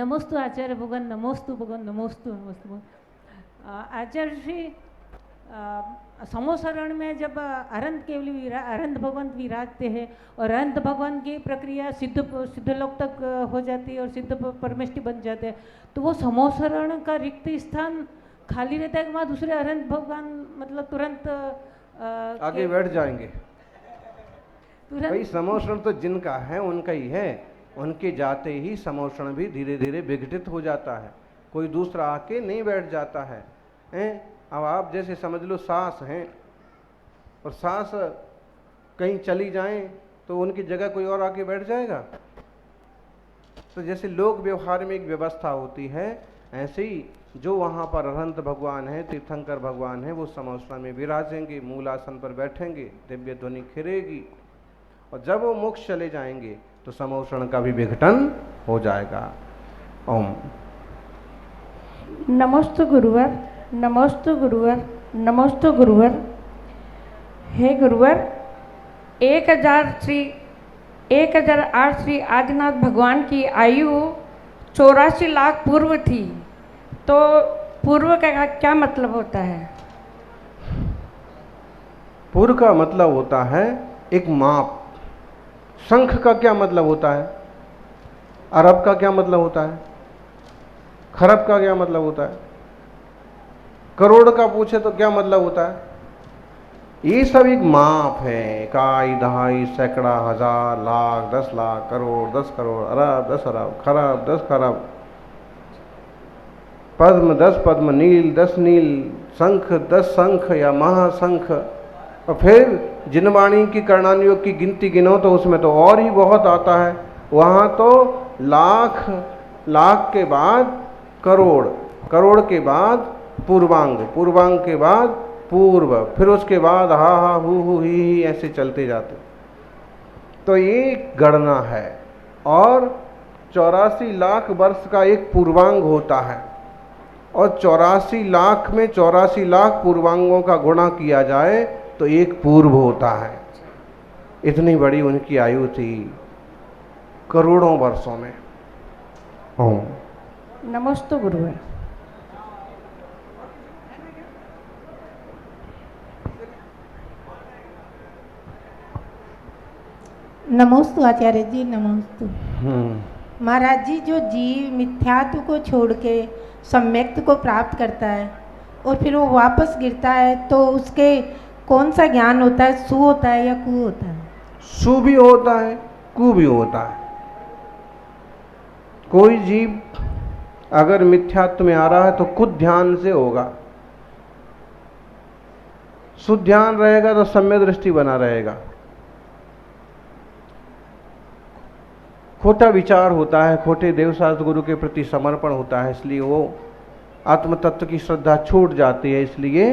नमोस्तु आचार्य भगवान, नमोस्तु भगवान, नमोस्तु नमोस्तु भगवान। आचार्य श्री समोसरण में जब अरंत भगवान विराजते हैं और अरंत भगवान की प्रक्रिया सिद्ध लोक तक हो जाती है और सिद्ध परमेष्टि बन जाते हैं, तो वो समोसरण का रिक्त स्थान खाली रहता है कि वहाँ दूसरे अरंत भगवान मतलब तुरंत आगे बैठ जाएंगे। तुरंत भाई समोषण तो जिनका है उनका ही है, उनके जाते ही समोषण भी धीरे धीरे विघटित हो जाता है, कोई दूसरा आके नहीं बैठ जाता है। अब आप जैसे समझ लो सास हैं और सास कहीं चली जाएं तो उनकी जगह कोई और आके बैठ जाएगा। तो जैसे लोक व्यवहार में एक व्यवस्था होती है, ऐसे ही जो वहाँ पर अरहंत भगवान है, तीर्थंकर भगवान है, वो समोषण में विराजेंगे, मूलासन पर बैठेंगे, दिव्य ध्वनि खिरेगी और जब वो मोक्ष चले जाएंगे तो समोषण का भी विघटन हो जाएगा। ओम नमोस्तु गुरुवर, नमोस्तु गुरुवर, नमोस्तु गुरुवर। हे गुरुवर, 1008 श्री आदिनाथ भगवान की आयु 84 लाख पूर्व थी, तो पूर्व का क्या मतलब होता है? पूर्व का मतलब होता है एक माप। शंख का क्या मतलब होता है? अरब का क्या मतलब होता है? खरब का क्या मतलब होता है? करोड़ का पूछे तो क्या मतलब होता है? ये सब एक माप है। इकाई, दहाई, सैकड़ा, हजार, लाख, 10 लाख, करोड़, 10 करोड़, अरब, 10 अरब, खरब, 10 खरब, पद्म, 10 पद्म, नील, 10 नील, शंख, 10 शंख या महाशंख। और फिर जिनवाणी की कर्णानियों की गिनती गिनो तो उसमें तो और ही बहुत आता है। वहाँ तो लाख, लाख के बाद करोड़, करोड़ के बाद पूर्वांग, पूर्वांग के बाद पूर्व, फिर उसके बाद हा हा हु ही ऐसे चलते जाते। तो ये गणना है और 84 लाख वर्ष का एक पूर्वांग होता है और 84 लाख में 84 लाख पूर्वांगों का गुणा किया जाए तो एक पूर्व होता है। इतनी बड़ी उनकी आयु थी, करोड़ों वर्षों में। ओम नमोस्तु गुरुवर। नमोस्तु आचार्य जी, नमोस्तु। महाराज जी, जो जीव मिथ्यात्व को छोड़ के सम्यक्त को प्राप्त करता है और फिर वो वापस गिरता है, तो उसके कौन सा ज्ञान होता है? सु होता है या कु होता है? सु भी होता है, कु भी होता है। कोई जीव अगर मिथ्यात्व में आ रहा है तो खुद ध्यान से होगा, शुद्ध ध्यान रहेगा तो सम्य दृष्टि बना रहेगा। खोटा विचार होता है, खोटे देवशास्त्र गुरु के प्रति समर्पण होता है, इसलिए वो आत्म तत्व की श्रद्धा छूट जाती है, इसलिए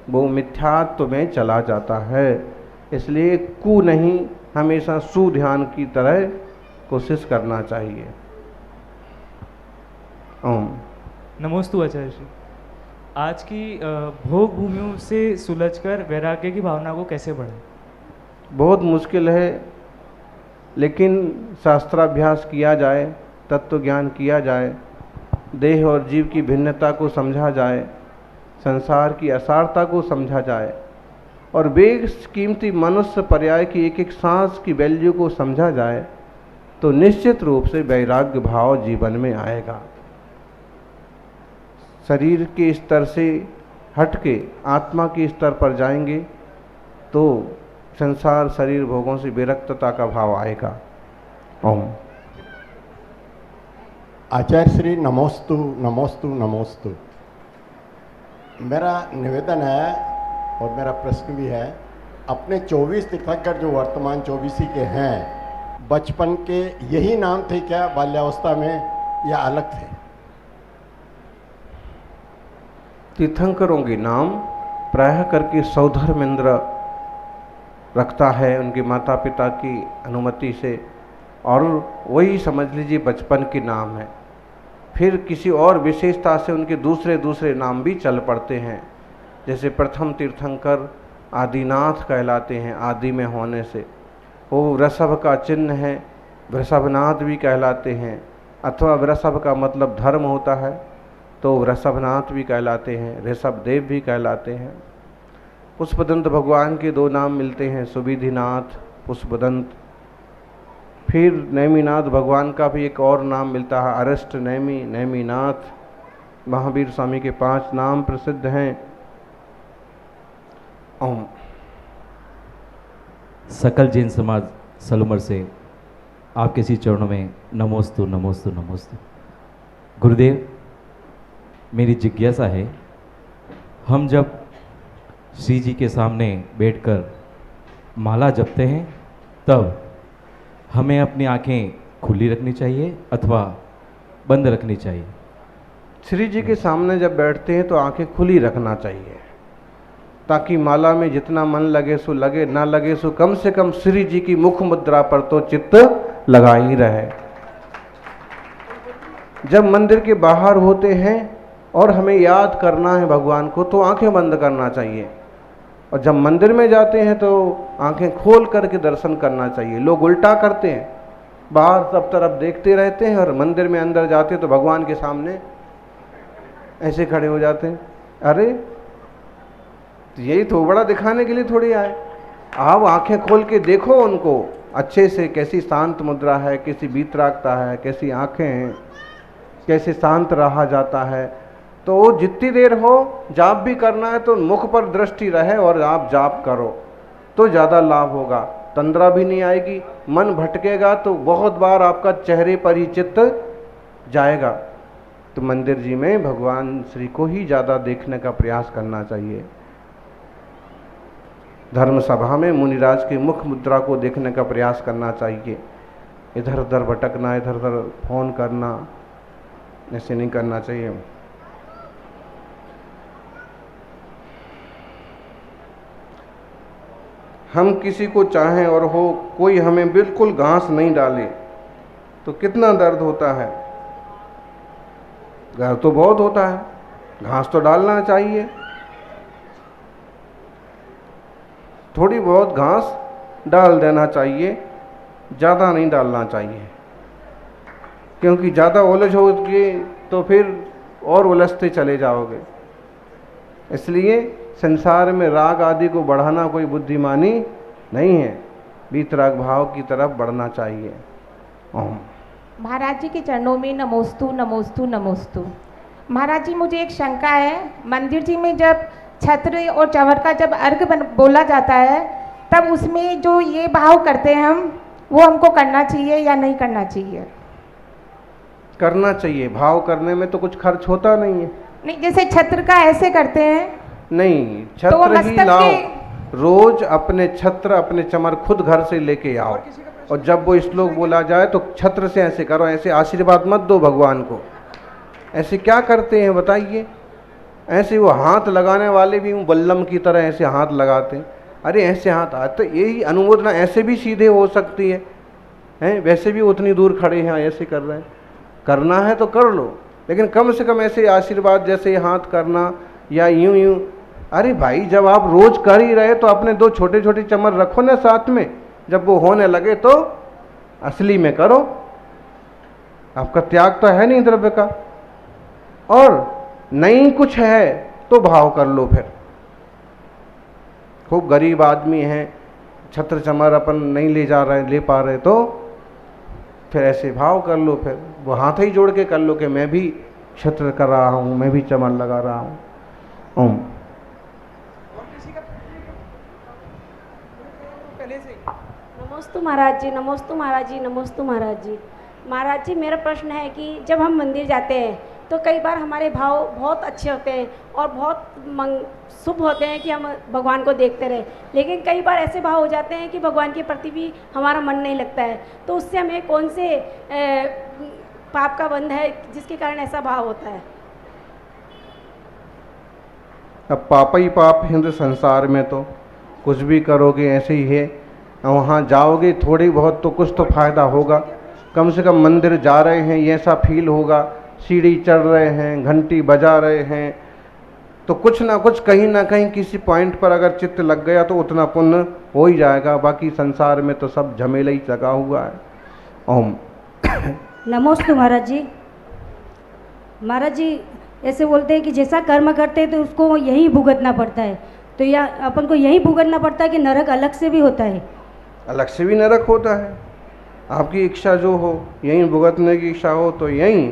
वो मिथ्यात्व में चला जाता है। इसलिए कु नहीं, हमेशा सु ध्यान की तरह कोशिश करना चाहिए। ओम नमोस्तु आचार्य श्री। आज की भोग भूमियों से सुलझकर वैराग्य की भावना को कैसे बढ़ाएं? बहुत मुश्किल है, लेकिन शास्त्राभ्यास किया जाए, तत्व ज्ञान किया जाए, देह और जीव की भिन्नता को समझा जाए, संसार की असारता को समझा जाए और वेग कीमती मनुष्य पर्याय की एक एक सांस की वैल्यू को समझा जाए तो निश्चित रूप से वैराग्य भाव जीवन में आएगा। शरीर के स्तर से हटके आत्मा के स्तर पर जाएंगे तो संसार शरीर भोगों से विरक्तता का भाव आएगा। ओम आचार्य श्री, नमोस्तु नमोस्तु नमोस्तु। मेरा निवेदन है और मेरा प्रश्न भी है, अपने 24 तीर्थंकर जो वर्तमान 24 के हैं, बचपन के यही नाम थे क्या बाल्यावस्था में या अलग थे? तीर्थंकरों के नाम प्रायः करके सौधर्मेंद्र रखता है उनके माता पिता की अनुमति से, और वही समझ लीजिए बचपन के नाम है। फिर किसी और विशेषता से उनके दूसरे दूसरे नाम भी चल पड़ते हैं। जैसे प्रथम तीर्थंकर आदिनाथ कहलाते हैं, आदि में होने से। वो वृषभ का चिन्ह है, वृषभनाथ भी कहलाते हैं। अथवा वृषभ का मतलब धर्म होता है, तो वृषभनाथ भी कहलाते हैं, ऋषभ देव भी कहलाते हैं। पुष्पदंत भगवान के 2 नाम मिलते हैं, सुविधिनाथ, पुष्पदंत। फिर नेमिनाथ भगवान का भी एक और नाम मिलता है, अरिष्ट नेमि, नेमिनाथ। महावीर स्वामी के 5 नाम प्रसिद्ध हैं। ओम। सकल जैन समाज सलूमर से आपके श्री चरणों में नमोस्तु नमोस्तु नमोस्तु। गुरुदेव, मेरी जिज्ञासा है, हम जब श्री जी के सामने बैठकर माला जपते हैं तब हमें अपनी आंखें खुली रखनी चाहिए अथवा बंद रखनी चाहिए? श्री जी के सामने जब बैठते हैं तो आंखें खुली रखना चाहिए, ताकि माला में जितना मन लगे सो लगे, ना लगे सो कम से कम श्री जी की मुख मुद्रा पर तो चित्त लगा ही रहे। जब मंदिर के बाहर होते हैं और हमें याद करना है भगवान को, तो आंखें बंद करना चाहिए, और जब मंदिर में जाते हैं तो आंखें खोल करके दर्शन करना चाहिए। लोग उल्टा करते हैं, बाहर सब तरफ देखते रहते हैं और मंदिर में अंदर जाते हैं तो भगवान के सामने ऐसे खड़े हो जाते हैं। अरे तो यही तो बड़ा दिखाने के लिए थोड़ी आए। आप आंखें खोल के देखो उनको अच्छे से, कैसी शांत मुद्रा है, कैसी वीतरागता है, कैसी आंखें हैं, कैसे शांत रहा जाता है। तो जितनी देर हो जाप भी करना है तो मुख पर दृष्टि रहे और आप जाप करो तो ज़्यादा लाभ होगा। तंद्रा भी नहीं आएगी, मन भटकेगा तो बहुत बार आपका चेहरे पर ही चित्त जाएगा। तो मंदिर जी में भगवान श्री को ही ज़्यादा देखने का प्रयास करना चाहिए। धर्म सभा में मुनिराज के मुख मुद्रा को देखने का प्रयास करना चाहिए। इधर उधर भटकना, इधर उधर फोन करना, ऐसे नहीं करना चाहिए। हम किसी को चाहें और हो कोई हमें बिल्कुल घास नहीं डाले तो कितना दर्द होता है। दर्द तो बहुत होता है, घास तो डालना चाहिए। थोड़ी बहुत घास डाल देना चाहिए, ज़्यादा नहीं डालना चाहिए, क्योंकि ज़्यादा उलझ होगी तो फिर और उलझते चले जाओगे। इसलिए संसार में राग आदि को बढ़ाना कोई बुद्धिमानी नहीं है, वीतराग भाव की तरफ बढ़ना चाहिए। ओम। महाराज जी के चरणों में नमोस्तु नमोस्तु नमोस्तु। महाराज जी, मुझे एक शंका है, मंदिर जी में जब छत्र और चंवर का जब अर्घ बोला जाता है तब उसमें जो ये भाव करते हैं हम, वो हमको करना चाहिए या नहीं करना चाहिए? करना चाहिए। भाव करने में तो कुछ खर्च होता नहीं है। नहीं, जैसे छत्र का ऐसे करते हैं, नहीं, तो वो छत्र ही मस्तक लाओ। के रोज अपने छत्र अपने चमर खुद घर से लेके आओ, और जब वो श्लोक बोला जाए तो छत्र से ऐसे करो, ऐसे आशीर्वाद मत दो भगवान को। ऐसे क्या करते हैं बताइए? ऐसे वो हाथ लगाने वाले भी बल्लम की तरह ऐसे हाथ लगाते हैं। अरे ऐसे हाथ आते, यही अनुमोदना ऐसे भी सीधे हो सकती है, हैं? वैसे भी उतनी दूर खड़े हैं, ऐसे कर रहे हैं। करना है तो कर लो, लेकिन कम से कम ऐसे आशीर्वाद जैसे हाथ करना या यूं यूं। अरे भाई, जब आप रोज कर ही रहे तो अपने 2 छोटे छोटे चमर रखो ना साथ में, जब वो होने लगे तो असली में करो। आपका त्याग तो है नहीं द्रव्य का, और नहीं कुछ है तो भाव कर लो। फिर खूब गरीब आदमी हैं, छत्र चमर अपन नहीं ले जा रहे, ले पा रहे, तो फिर ऐसे भाव कर लो। फिर वो हाथ ही जोड़ के कर लो कि मैं भी छत्र कर रहा हूँ, मैं भी चमर लगा रहा हूँ। ओम। नमोस्तु महाराज जी, नमोस्तु महाराज जी, नमोस्तु महाराज जी। महाराज जी, मेरा प्रश्न है कि जब हम मंदिर जाते हैं तो कई बार हमारे भाव बहुत अच्छे होते हैं और बहुत शुभ होते हैं कि हम भगवान को देखते रहें, लेकिन कई बार ऐसे भाव हो जाते हैं कि भगवान के प्रति भी हमारा मन नहीं लगता है। तो उससे हमें कौन से पाप का बंध है जिसके कारण ऐसा भाव होता है? अब पाप ही पाप हिंद संसार में, तो कुछ भी करोगे ऐसे ही है। वहाँ जाओगे थोड़ी बहुत तो कुछ तो फायदा होगा, कम से कम मंदिर जा रहे हैं ये ऐसा फील होगा, सीढ़ी चढ़ रहे हैं, घंटी बजा रहे हैं, तो कुछ ना कुछ कहीं ना कहीं किसी पॉइंट पर अगर चित्त लग गया तो उतना पुण्य हो ही जाएगा। बाकी संसार में तो सब झमेला ही लगा हुआ है। ओम। नमस्ते महाराज जी। महाराज जी ऐसे बोलते हैं कि जैसा कर्म करते हैं तो उसको यही भुगतना पड़ता है, तो या अपन को यही भुगतना पड़ता है कि नरक अलग से भी होता है? अलग से भी नरक होता है। आपकी इच्छा जो हो, यहीं भुगतने की इच्छा हो तो यहीं,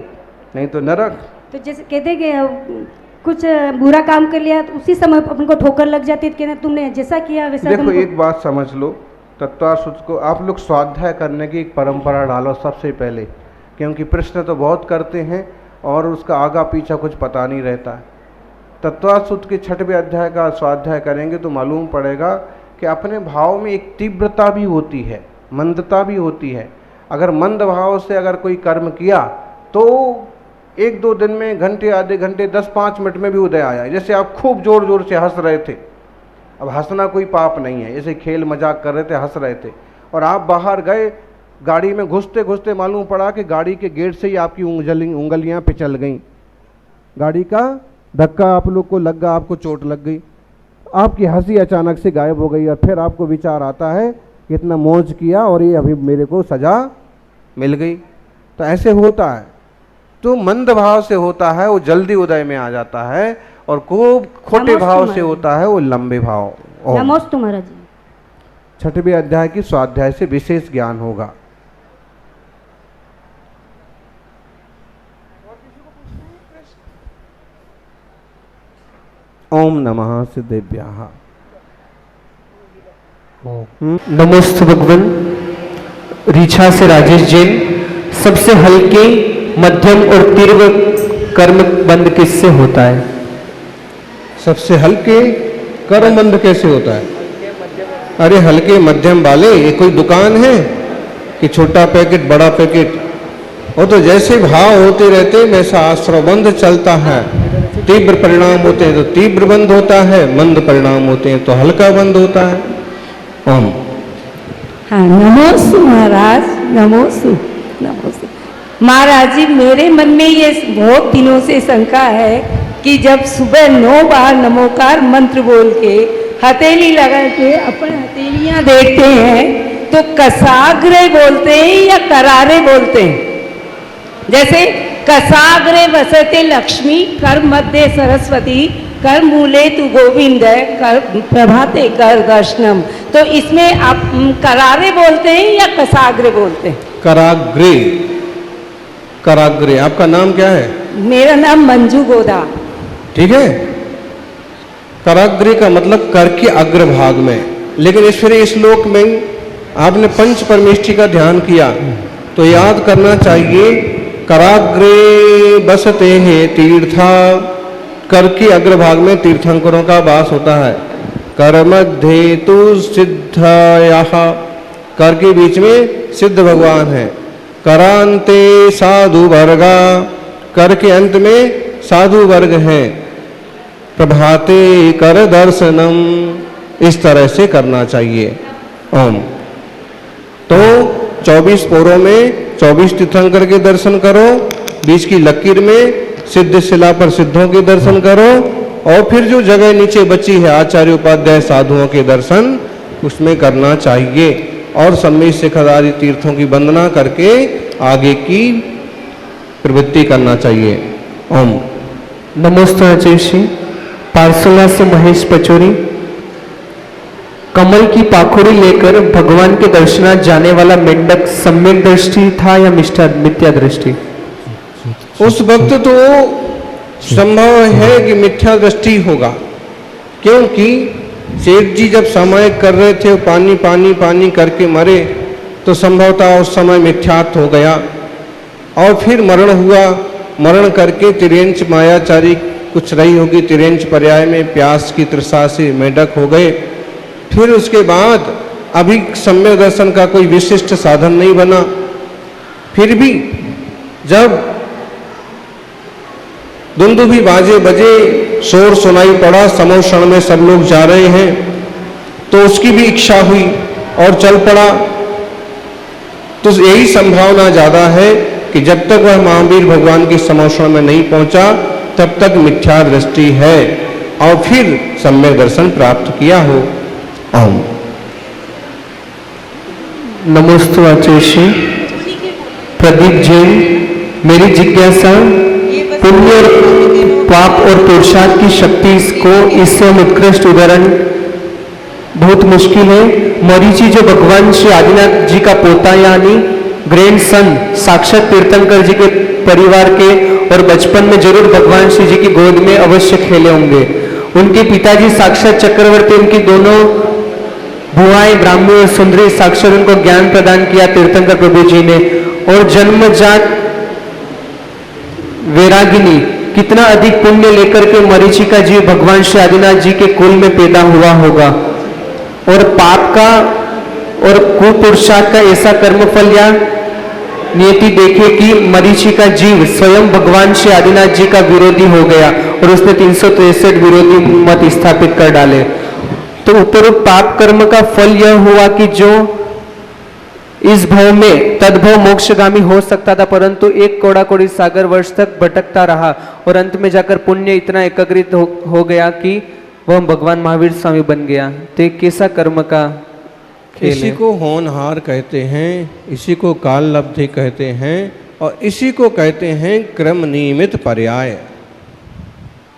नहीं तो नरक। तो जैसे कहते हैं कि कुछ बुरा काम कर लिया तो उसी समय अपन को ठोकर लग जाती है, कहना तुमने जैसा किया वैसा। देखो एक बात समझ लो, तत्वासुच को आप लोग स्वाध्याय करने की एक परंपरा डालो सबसे पहले, क्योंकि प्रश्न तो बहुत करते हैं और उसका आगा पीछा कुछ पता नहीं रहता है। तत्वासुच के 6वें अध्याय का स्वाध्याय करेंगे तो मालूम पड़ेगा कि अपने भाव में एक तीव्रता भी होती है, मंदता भी होती है। अगर मंद भाव से अगर कोई कर्म किया तो 1-2 दिन में, घंटे, आधे घंटे, 10-5 मिनट में भी उदय आया। जैसे आप खूब जोर जोर से हंस रहे थे, अब हंसना कोई पाप नहीं है, जैसे खेल मजाक कर रहे थे, हंस रहे थे, और आप बाहर गए, गाड़ी में घुसते घुसते मालूम पड़ा कि गाड़ी के गेट से ही आपकी उंगलियां पिचल गईं, गाड़ी का धक्का आप लोग को लग गया, आपको चोट लग गई, आपकी हंसी अचानक से गायब हो गई, और फिर आपको विचार आता है कि इतना मौज किया और ये अभी मेरे को सजा मिल गई। तो ऐसे होता है। तो मंद भाव से होता है वो जल्दी उदय में आ जाता है, और खूब खोटे भाव से होता है वो लंबे भाव। नमस्ते महाराज जी। 6वें अध्याय की स्वाध्याय से विशेष ज्ञान होगा। ओम नमः सिद्धेभ्यः। नमोस्तु भगवान। रीछा से राजेश जैन। सबसे हल्के, मध्यम और तीव्र कर्म बंद किससे होता है? सबसे हल्के कर्म बंद कैसे होता है? अरे हल्के मध्यम वाले, ये कोई दुकान है कि छोटा पैकेट बड़ा पैकेट? वो तो जैसे भाव होते रहते वैसा आश्रवबंध चलता है। तीव्र परिणाम होते हैं तो तीव्र बंद होता है, मंद परिणाम होते हैं तो हल्का बंद होता है। ओम। हाँ, नमोस्तु महाराज। नमोस्तु नमोस्तु महाराज जी। मेरे मन में ये बहुत दिनों से शंका है कि जब सुबह 9 बार नमोकार मंत्र बोल के हथेली लगा के अपन हथेलियाँ देखते हैं तो कसाग्रे बोलते हैं या करारे बोलते हैं? जैसे कसाग्रे वसते लक्ष्मी, कर मध्य सरस्वती, कर मूले तु गोविंद, कर प्रभाते कर दर्शनम। तो इसमें आप करारे बोलते हैं या कसाग्रे बोलते हैं? कराग्रे। कराग्रे। आपका नाम क्या है? मेरा नाम मंजू गोदा। ठीक है। कराग्रे का मतलब कर के अग्रभाग में। लेकिन इस फिर इस श्लोक में आपने पंच परमेष्टि का ध्यान किया तो याद करना चाहिए, कराग्रे बसते हैं तीर्था। कर के अग्रभाग में तीर्थंकरों का वास होता है। कर मध्य तु सिद्धयः, कर के बीच में सिद्ध भगवान है। करांते साधु वर्गा, कर के अंत में साधु वर्ग है। प्रभाते कर दर्शनम, इस तरह से करना चाहिए। ओम। तो 24 पोरों में 24 तीर्थंकर के दर्शन करो, बीच की लकीर में सिद्ध शिला पर सिद्धों के दर्शन करो, और फिर जो जगह नीचे बची है आचार्य उपाध्याय साधुओं के दर्शन उसमें करना चाहिए, और सम्मेद शिखर आदि तीर्थों की वंदना करके आगे की प्रवृत्ति करना चाहिए। ओम। नमोस्तु आचार्य श्री। पार्सला से महेश पचोरी। कमल की पाखुड़ी लेकर भगवान के दर्शनार्थ जाने वाला मेंढक सम्यक दृष्टि था या मिथ्या दृष्टि? उस वक्त तो संभव है कि मिथ्या दृष्टि होगा, क्योंकि सेठ जी जब सामायिक कर रहे थे पानी पानी पानी करके मरे, तो संभवतः उस समय मिथ्यात्व हो गया, और फिर मरण हुआ। मरण करके तिरेंच मायाचारी कुछ रही होगी, तिरेंच पर्याय में प्यास की तृषा से मेढक हो गए। फिर उसके बाद अभी सम्यक दर्शन का कोई विशिष्ट साधन नहीं बना। फिर भी जब दुंदुभी बाजे बजे, शोर सुनाई पड़ा, समोषण में सब लोग जा रहे हैं, तो उसकी भी इच्छा हुई और चल पड़ा। तो यही संभावना ज़्यादा है कि जब तक वह महावीर भगवान के समोषण में नहीं पहुंचा तब तक मिथ्या दृष्टि है, और फिर सम्यक दर्शन प्राप्त किया हो। नमोस्तु आचार्य श्री। प्रदीप जैन। मेरी जिज्ञासा, पुण्य और पाप और पुरुषार्थ की शक्ति को इससे उत्कृष्ट उदाहरण बहुत मुश्किल है। मरीचि जो भगवान श्री आदिनाथ जी का पोता यानी ग्रैंड सन, साक्षात तीर्थंकर जी के परिवार के, और बचपन में जरूर भगवान श्री जी की गोद में अवश्य खेले होंगे। उनके पिताजी साक्षात चक्रवर्ती, उनकी दोनों बुआएं ब्राह्मी और सुंदरी, साक्षात उनको ज्ञान प्रदान किया तीर्थंकर प्रभु जी ने। और जन्मजात वैरागिनी, कितना अधिक पुण्य लेकर के मरीचि का जीव भगवान श्री आदिनाथ जी के कुल में पैदा हुआ होगा। और पाप का और कुपुरुषार्थ का ऐसा कर्मफल या नियति देखे कि मरीचि का जीव स्वयं भगवान श्री आदिनाथ जी का विरोधी हो गया और उसने 363 विरोधी मत स्थापित कर डाले। तो उपरोक्त पाप कर्म का फल यह हुआ कि जो इस भव में तद्भव मोक्षगामी हो सकता था, परंतु एक कोड़ा कोड़ी सागर वर्ष तक भटकता रहा और अंत में जाकर पुण्य इतना एकत्रित हो गया कि वह भगवान महावीर स्वामी बन गया। तो एक कैसा कर्म का खेल इसी है? को होनहार कहते हैं, इसी को काल लब्धि कहते हैं, और इसी को कहते हैं क्रम नियमित पर्याय।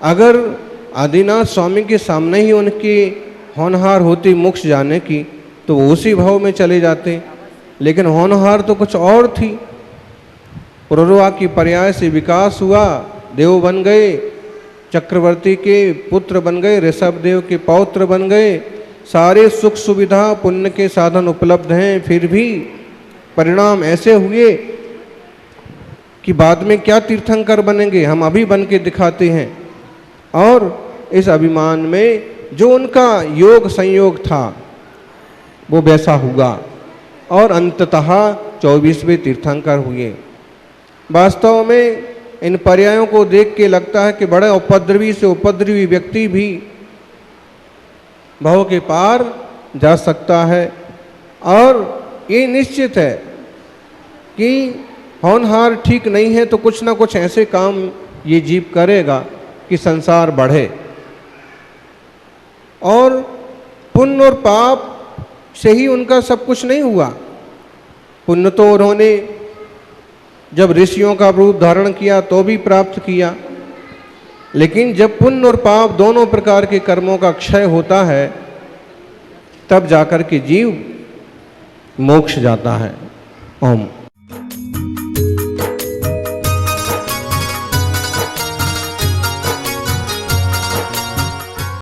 अगर आदिनाथ स्वामी के सामने ही उनकी होनहार होती मोक्ष जाने की, तो वो उसी भाव में चले जाते, लेकिन होनहार तो कुछ और थी। पुरुरवा की पर्याय से विकास हुआ, देव बन गए, चक्रवर्ती के पुत्र बन गए, ऋषभ देव के पौत्र बन गए, सारे सुख सुविधा पुण्य के साधन उपलब्ध हैं, फिर भी परिणाम ऐसे हुए कि बाद में क्या तीर्थंकर बनेंगे, हम अभी बन के दिखाते हैं। और इस अभिमान में जो उनका योग संयोग था वो वैसा हुआ और अंततः 24वें तीर्थंकर हुए। वास्तव में इन पर्यायों को देख के लगता है कि बड़े उपद्रवी से उपद्रवी व्यक्ति भी भव के पार जा सकता है। और ये निश्चित है कि होनहार ठीक नहीं है तो कुछ ना कुछ ऐसे काम ये जीव करेगा कि संसार बढ़े। और पुण्य और पाप से ही उनका सब कुछ नहीं हुआ। पुण्य तो उन्होंने जब ऋषियों का रूप धारण किया तो भी प्राप्त किया, लेकिन जब पुण्य और पाप दोनों प्रकार के कर्मों का क्षय होता है तब जाकर के जीव मोक्ष जाता है। ओम।